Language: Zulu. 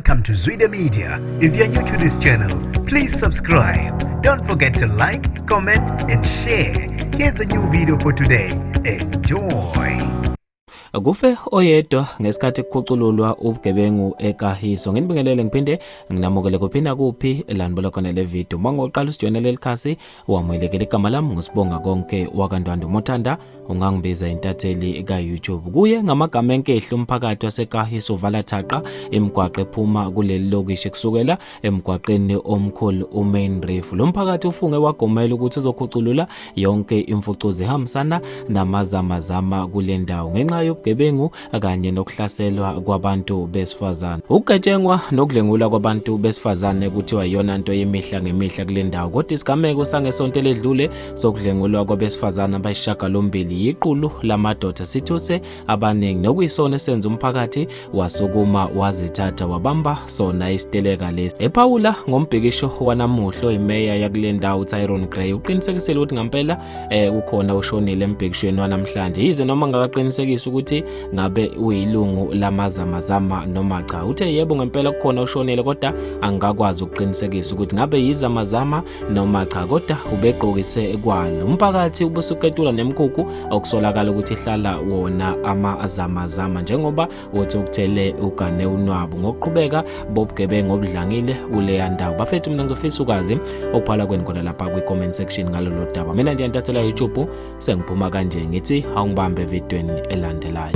Welcome to Zwida Media. If you're new to this channel, please subscribe. Don't forget to like, comment, and share. Here's a new video for today. Enjoy. Kufe oyedwa ngesikhathi kuqululwa ubugebengu eKahiso. Nginibingelele ngiphinde nginamukele kuphinda kuphi lanibona khona le video. Mangoqala usijona lelikhasi wamwelekela igama lami ngusibonga konke wakandwanda Mothanda. Ungangibiza intatheli ka-YouTube. Kuye ngamagama enkehlo umphakathi waseKahiso Valathaqa emgwaqo ephuma kuleli lokishi kusukela emgwaqeni omkhulu uMain Reef. Lo mphakathi ufunge wagomela ukuthi uzokhuculula yonke imfucuza ehambisana namazamazama kule ndawo ngenxa yobugebengu kanye nokuhlaselwa kwabantu besifazane. Ukugejengwa nokudlengulwa kwabantu besifazane kuthiwa iyona into yemihla ngemihla kule ndawo. Kodwa isigameko sangesonto ledlule sokudlengulwa kwabesifazane abayishagalombili yiqulu lamadoda sithuse abaningi nokuyisona esenza umphakathi wasukuma wazithatha wabamba sona isiteleka lesi. Ephawula ngombhikisho wanamuhlo imeya yakule ndawo Tyrone Gray uqinisekisile ukuthi ngempela ukhona ushonile embhikishweni wanamhlanje. Yize noma ngakaqinisekisa ukuthi ngabe uyilungu lamazamazama noma cha. Uthe yebo ngempela kukhona ushonile kodwa angakwazi ukuqinisekisa ukuthi ngabe yizamazama noma cha, kodwa ubegqokise kwalo. Umphakathi ubusuketula nemkhukhu okusolakala ukuthi ihlala wona amazamazama njengoba uthi ukuthele ugane unwabo ngokuqhubeka bobugebengu obudlangile kuleya ndawo. Bafethu mina ngizofisa ukwazi okuphala kweni khona lapha kwi-comment section ngalolu daba. Mina ndiyantathela YouTube sengiphuma kanje ngithi awungibambe evidweni elandelayo.